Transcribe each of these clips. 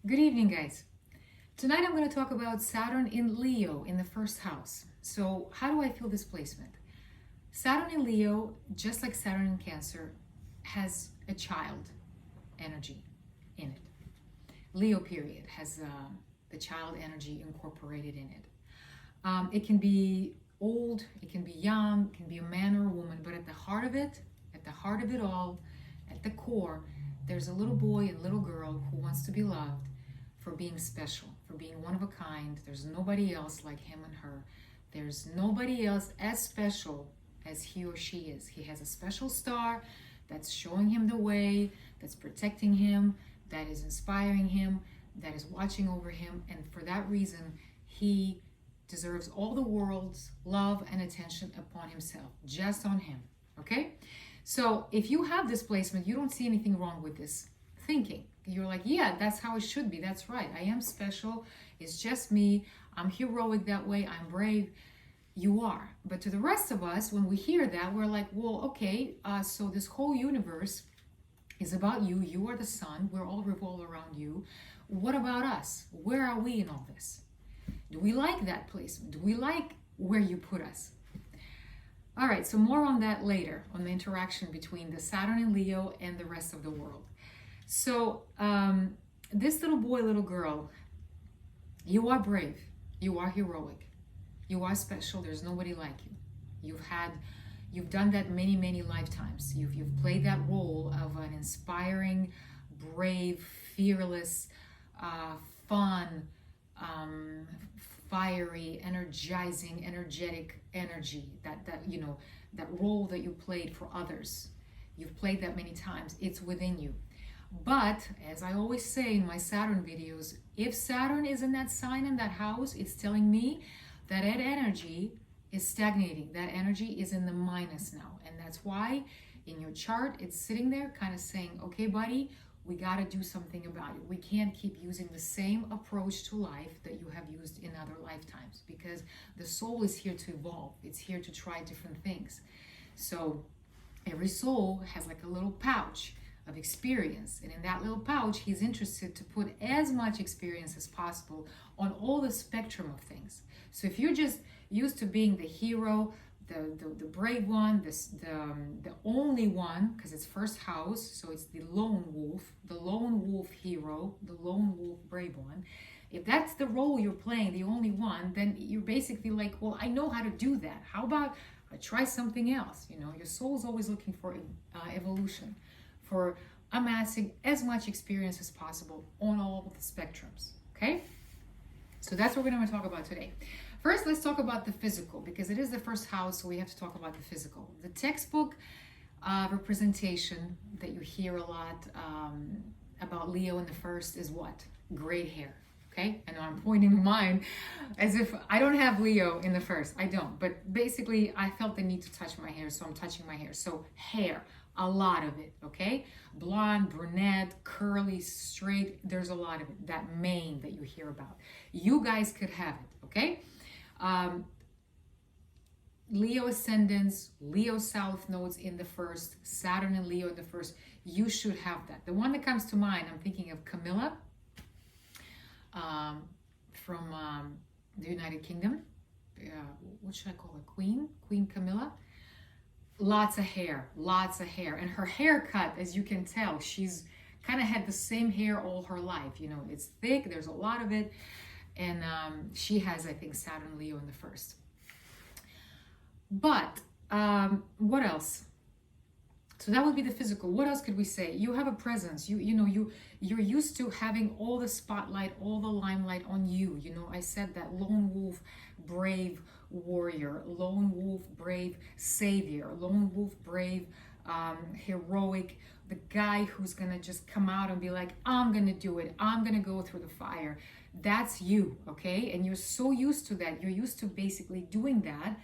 Good evening, guys. Tonight I'm going to talk about Saturn in Leo in the first house. So, how do I feel this placement? Saturn in Leo, just like Saturn in Cancer, has a child energy in it. Leo period has the child energy incorporated in it. It can be old, it can be young, it can be a man or a woman, but at the heart of it, all, at the core, there's a little boy and little girl who wants to be loved for being special, for being one of a kind. There's nobody else like him and her. There's nobody else as special as he or she is. He has a special star that's showing him the way, that's protecting him, that is inspiring him, that is watching over him. And for that reason, he deserves all the world's love and attention upon himself, just on him. Okay? So if you have this placement, you don't see anything wrong with this thinking. You're like, yeah, that's how it should be. That's right. I am special. It's just me. I'm heroic that way. I'm brave. You are. But to the rest of us, when we hear that, we're like, well, okay, so this whole universe is about you. You are the sun. We're all revolve around you. What about us? Where are we in all this? Do we like that placement? Do we like where you put us? All right, so more on that later, on the interaction between the Saturn in Leo and the rest of the world. So this little boy, little girl, you are brave, you are heroic, you are special. There's nobody like you. You've done that many lifetimes. You've played that role of an inspiring, brave, fearless, fun, fiery, energizing, energetic energy. That role that you played for others. You've played that many times. It's within you. But as I always say in my Saturn videos, if Saturn is in that sign, in that house, it's telling me that energy is stagnating. That energy is in the minus now. And that's why in your chart, it's sitting there kind of saying, okay, buddy, we got to do something about it. We can't keep using the same approach to life that you have used in other lifetimes, because the soul is here to evolve. It's here to try different things. So every soul has like a little pouch of experience, and in that little pouch he's interested to put as much experience as possible on all the spectrum of things. So if you're just used to being the hero, the brave one, the only one, because it's first house, so it's the lone wolf hero, the lone wolf brave one. If that's the role you're playing, the only one, then you're basically like, well, I know how to do that. How about I try something else? Your soul's always looking for evolution, for amassing as much experience as possible on all the spectrums. Okay, so that's what we're going to talk about today. First, let's talk about the physical, because it is the first house, so we have to talk about the physical. The textbook representation that you hear a lot about Leo in the first is what? Gray hair. Okay, I know I'm pointing to mine as if I don't have Leo in the first. I don't, but basically I felt the need to touch my hair, so I'm touching my hair. So hair, a lot of it, okay? Blonde, brunette, curly, straight, there's a lot of it. That mane that you hear about. You guys could have it, okay? Leo ascendants, Leo south nodes in the first, Saturn and Leo in the first. You should have that. The one that comes to mind, I'm thinking of Camilla from the United Kingdom. What should I call her? Queen Camilla. Lots of hair, and her haircut, as you can tell, she's kind of had the same hair all her life. It's thick, there's a lot of it, and she has, I think, Saturn Leo in the first. But what else? So that would be the physical. What else could we say? You have a presence. You're used to having all the spotlight, all the limelight on you. I said that lone wolf, brave warrior, lone wolf, brave savior, lone wolf, brave, heroic, the guy who's gonna just come out and be like, I'm gonna do it. I'm gonna go through the fire. That's you, okay? And you're so used to that. You're used to basically doing that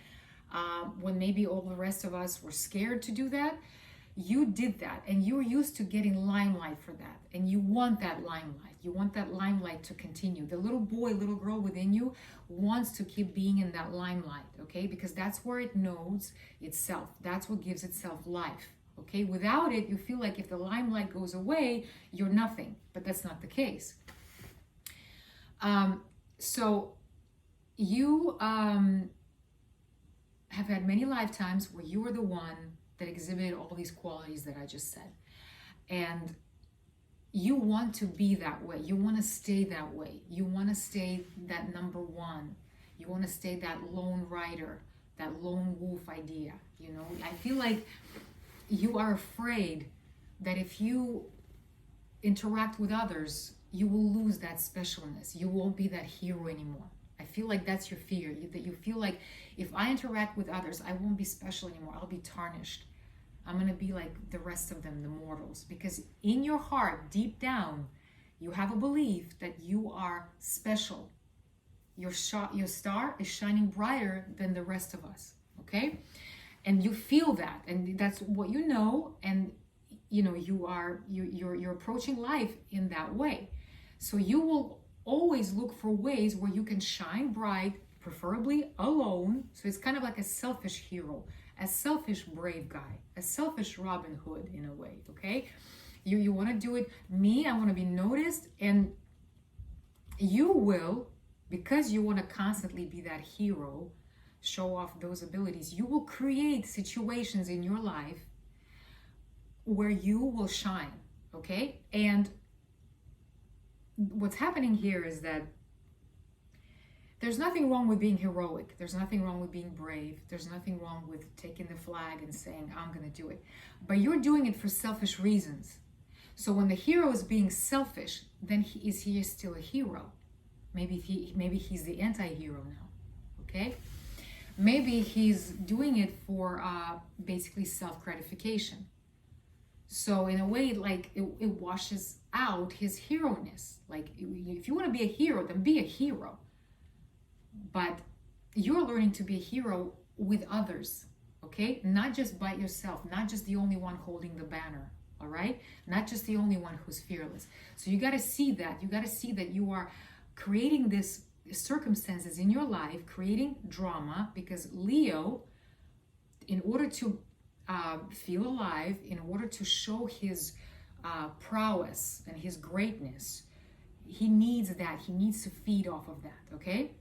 when maybe all the rest of us were scared to do that. You did that, and you're used to getting limelight for that, and you want that limelight. You want that limelight to continue. The little boy, little girl within you wants to keep being in that limelight, okay? Because that's where it knows itself. That's what gives itself life, okay? Without it, you feel like if the limelight goes away, you're nothing, but that's not the case. So you have had many lifetimes where you were the one that exhibited all these qualities that I just said. And you want to be that way. You want to stay that way. You want to stay that number one. You want to stay that lone rider, that lone wolf idea. You know, I feel like you are afraid that if you interact with others, you will lose that specialness. You won't be that hero anymore. I feel like that's your fear, that you feel like if I interact with others, I won't be special anymore. I'll be tarnished. I'm going to be like the rest of them, the mortals. Because in your heart, deep down, you have a belief that you are special. Your star is shining brighter than the rest of us, okay? And you feel that, and that's what you know, and you know you're approaching life in that way. So you will always look for ways where you can shine bright, preferably alone. So it's kind of like a selfish hero, a selfish brave guy, a selfish Robin Hood in a way, okay? You want to do it, me, I want to be noticed, and you will, because you want to constantly be that hero, show off those abilities, you will create situations in your life where you will shine, okay? And what's happening here is that there's nothing wrong with being heroic. There's nothing wrong with being brave. There's nothing wrong with taking the flag and saying, I'm going to do it. But you're doing it for selfish reasons. So when the hero is being selfish, then is he still a hero? Maybe he's the anti-hero now, okay? Maybe he's doing it for basically self-gratification. So in a way, like it washes out his hero-ness. Like if you want to be a hero, then be a hero. But you're learning to be a hero with others, okay? Not just by yourself, not just the only one holding the banner, all right? Not just the only one who's fearless. So you got to see that. You got to see that you are creating this circumstances in your life, creating drama, because Leo, in order to feel alive, in order to show his prowess and his greatness, he needs that. He needs to feed off of that, okay?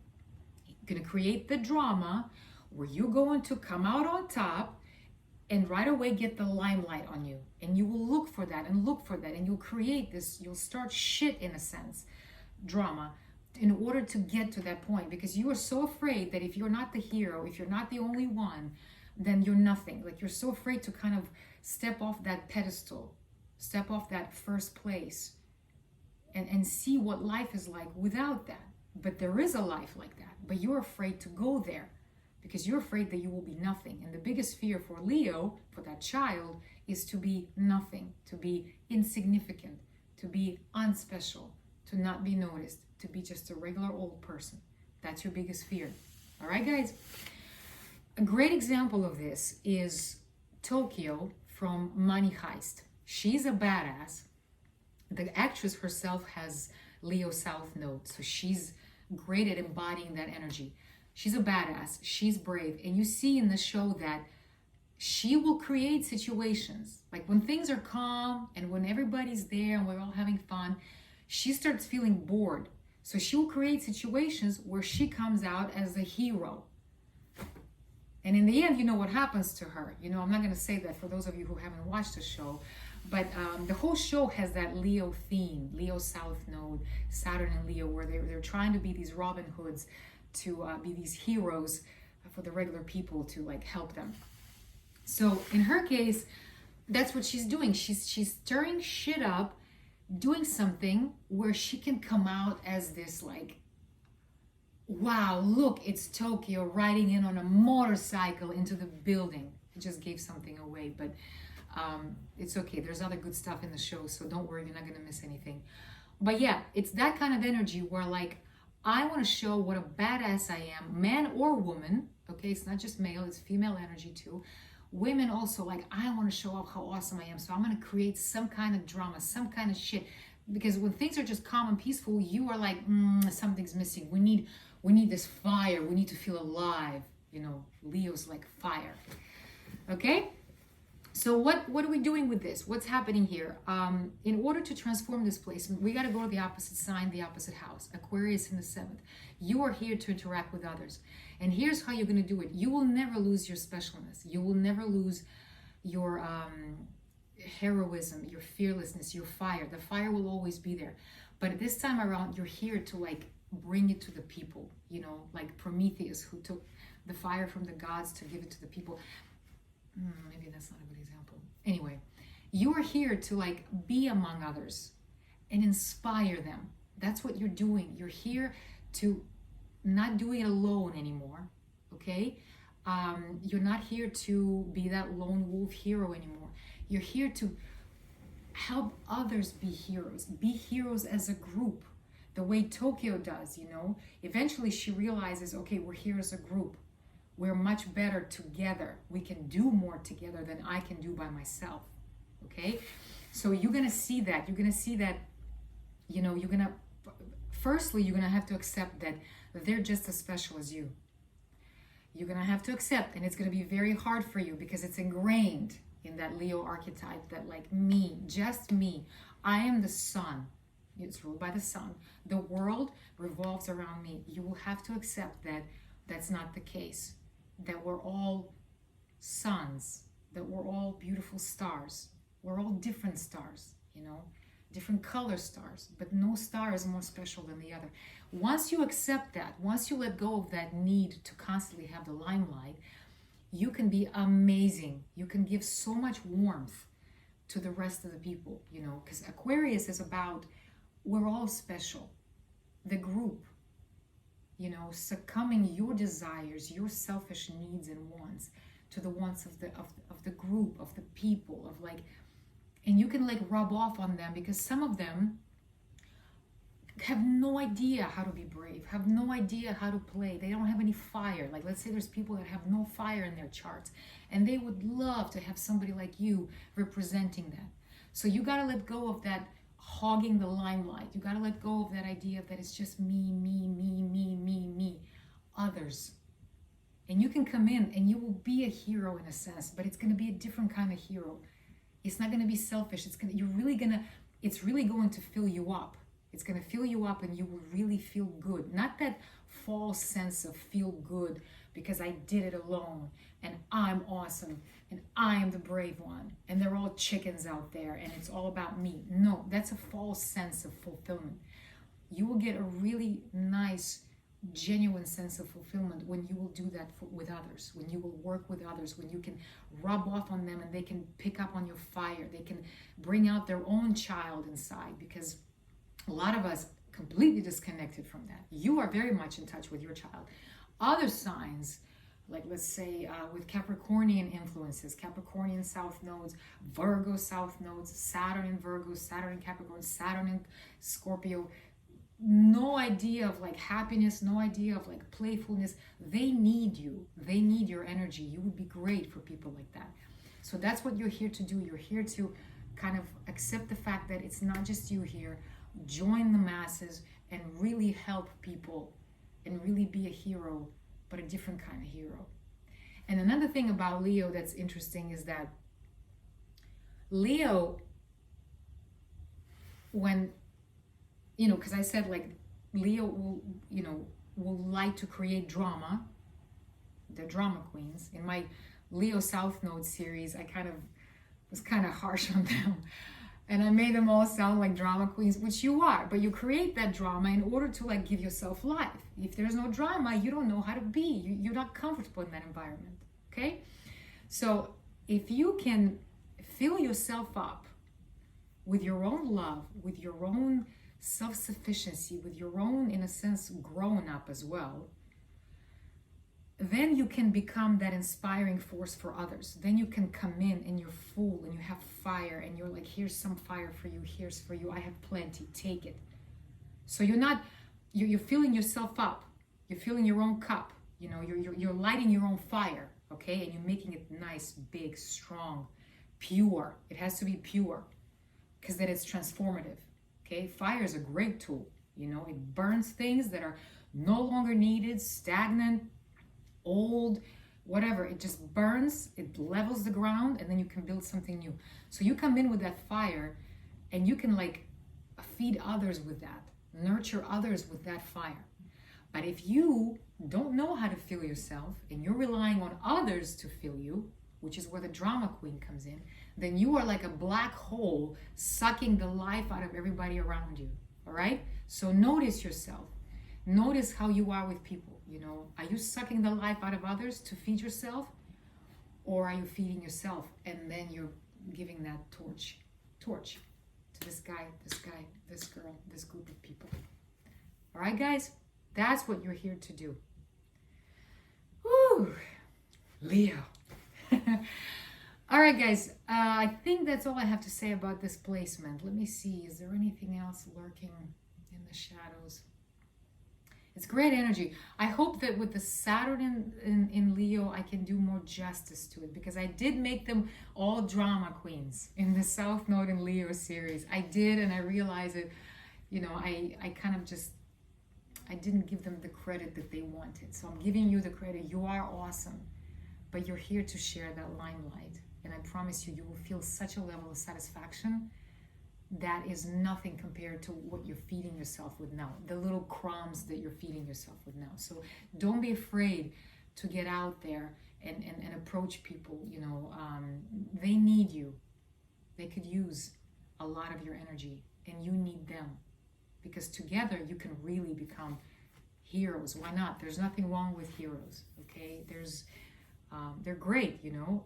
You're gonna create the drama where you're going to come out on top and right away get the limelight on you. And you will look for that and look for that. And you'll create this, you'll start shit in a sense, drama, in order to get to that point. Because you are so afraid that if you're not the hero, if you're not the only one, then you're nothing. Like you're so afraid to kind of step off that pedestal, step off that first place and see what life is like without that. But there is a life like that, but you're afraid to go there because you're afraid that you will be nothing. And the biggest fear for Leo, for that child, is to be nothing, to be insignificant, to be unspecial, to not be noticed, to be just a regular old person. That's your biggest fear. All right, guys? A great example of this is Tokyo from Money Heist. She's a badass. The actress herself has Leo South Node, so she's great at embodying that energy. She's a badass, she's brave, and you see in the show that she will create situations, like when things are calm and when everybody's there and we're all having fun, she starts feeling bored. So she will create situations where she comes out as the hero. And in the end, you know what happens to her. You know, I'm not going to say that for those of you who haven't watched the show, but the whole show has that Leo theme, Leo South Node, Saturn and Leo, where they're trying to be these Robin Hoods, to be these heroes for the regular people, to like help them. So in her case, that's what she's doing. She's stirring shit up, doing something where she can come out as this like, wow, look, it's Tokyo riding in on a motorcycle into the building. I just gave something away, but it's okay. There's other good stuff in the show, so don't worry, you're not going to miss anything. But yeah, it's that kind of energy where like, I want to show what a badass I am, man or woman. Okay, it's not just male, it's female energy too. Women also, like, I want to show off how awesome I am. So I'm going to create some kind of drama, some kind of shit. Because when things are just calm and peaceful, you are like, something's missing. We need this fire. We need to feel alive. You know, Leo's like fire. Okay? So what are we doing with this? What's happening here? In order to transform this placement, we got to go to the opposite sign, the opposite house. Aquarius in the 7th. You are here to interact with others. And here's how you're going to do it. You will never lose your specialness. You will never lose your heroism, your fearlessness, your fire. The fire will always be there. But this time around, you're here to like bring it to the people, you know, like Prometheus, who took the fire from the gods to give it to the people. Maybe that's not a good example. Anyway, you are here to like be among others and inspire them. That's what you're doing. You're here to not do it alone anymore, okay? You're not here to be that lone wolf hero anymore. You're here to help others be heroes as a group, the way Tokyo does, you know? Eventually she realizes, okay, we're here as a group. We're much better together. We can do more together than I can do by myself, okay? So you're gonna see that. You're gonna see that, you know, firstly, you're gonna have to accept that they're just as special as you. You're gonna have to accept, and it's gonna be very hard for you because it's ingrained in that Leo archetype that like me, just me, I am the sun. It's ruled by the sun. The world revolves around me. You will have to accept that that's not the case. That we're all suns, that we're all beautiful stars. We're all different stars, you know, different color stars, but no star is more special than the other. Once you accept that, once you let go of that need to constantly have the limelight, you can be amazing. You can give so much warmth to the rest of the people, you know, because Aquarius is about, we're all special. The group, you know, succumbing your desires, your selfish needs and wants to the wants of the group, of the people, of like, and you can like rub off on them because some of them have no idea how to be brave, have no idea how to play. They don't have any fire. Like, let's say there's people that have no fire in their charts and they would love to have somebody like you representing that. So you got to let go of that hogging the limelight. You got to let go of that idea that it's just me, others. And you can come in and you will be a hero in a sense, but it's going to be a different kind of hero. It's not going to be selfish. It's really going to fill you up. It's going to fill you up and you will really feel good. Not that false sense of feel good because I did it alone and I'm awesome and I am the brave one and they're all chickens out there and it's all about me. No, that's a false sense of fulfillment. You will get a really nice, genuine sense of fulfillment when you will do that with others, when you will work with others, when you can rub off on them and they can pick up on your fire. They can bring out their own child inside, because a lot of us completely disconnected from that. You are very much in touch with your child. Other signs, like let's say with Capricornian influences, Capricornian south nodes, Virgo south nodes, Saturn in Virgo, Saturn in Capricorn, Saturn in Scorpio, no idea of like happiness, no idea of like playfulness. They need you. They need your energy. You would be great for people like that. So that's what you're here to do. You're here to kind of accept the fact that it's not just you here. Join the masses and really help people and really be a hero, but a different kind of hero. And another thing about Leo that's interesting is that Leo, when, you know, because I said like Leo will, you know, will like to create drama. They're drama queens. In my Leo South Node series, I was kind of harsh on them. And I made them all sound like drama queens, which you are, but you create that drama in order to like give yourself life. If there's no drama, you don't know how to be. You're not comfortable in that environment, okay? So if you can fill yourself up with your own love, with your own self-sufficiency, with your own, in a sense, grown up as well, then you can become that inspiring force for others. Then you can come in and you're full and you have fire and you're like, here's some fire for you, here's for you, I have plenty, take it. So you're filling yourself up, you're filling your own cup, you know, you're lighting your own fire, okay? And you're making it nice, big, strong, pure. It has to be pure because then it's transformative, okay? Fire is a great tool, you know, it burns things that are no longer needed, stagnant, old, whatever, it just burns, it levels the ground, and then you can build something new. So you come in with that fire, and you can like feed others with that, nurture others with that fire. But if you don't know how to fill yourself and you're relying on others to fill you, which is where the drama queen comes in, then you are like a black hole sucking the life out of everybody around you. All right? So notice yourself. Notice how you are with people. You know, are you sucking the life out of others to feed yourself? Or are you feeding yourself and then you're giving that torch to this guy, this girl, this group of people? All right, guys? That's what you're here to do. Woo! Leo. All right, guys. I think that's all I have to say about this placement. Let me see. Is there anything else lurking in the shadows? It's great energy. I hope that with the Saturn in Leo, I can do more justice to it, because I did make them all drama queens in the South Node in Leo series. I did, and I realized that, you know, I kind of just, I didn't give them the credit that they wanted. So I'm giving you the credit. You are awesome, but you're here to share that limelight. And I promise you, you will feel such a level of satisfaction that is nothing compared to what you're feeding yourself with now, the little crumbs that you're feeding yourself with now. So don't be afraid to get out there and approach people. You know, they need you. They could use a lot of your energy, and you need them. Because together you can really become heroes. Why not? There's nothing wrong with heroes, okay? They're great, you know?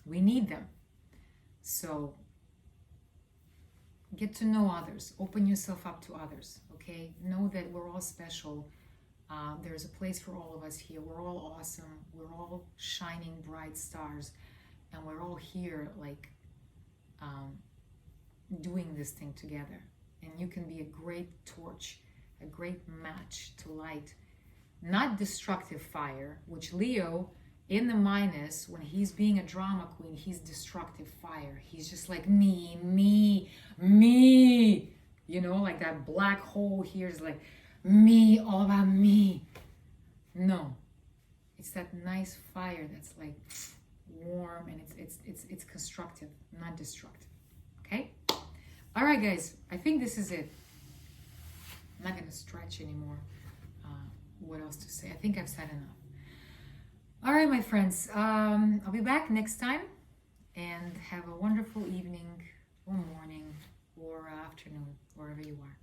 We need them. So get to know others. Open yourself up to others, okay? Know that we're all special. There's a place for all of us here. We're all awesome. We're all shining bright stars. And we're all here, like, doing this thing together. And you can be a great torch, a great match to light. Not destructive fire, which Leo, in the minus, when he's being a drama queen, he's destructive fire. He's just like me. You know, like that black hole here is like me, all about me. No, it's that nice fire that's like warm, and it's constructive, not destructive. Okay? All right, guys, I think this is it. I'm not going to stretch anymore. What else to say? I think I've said enough. All right, my friends, I'll be back next time, and have a wonderful evening or morning or afternoon, wherever you are.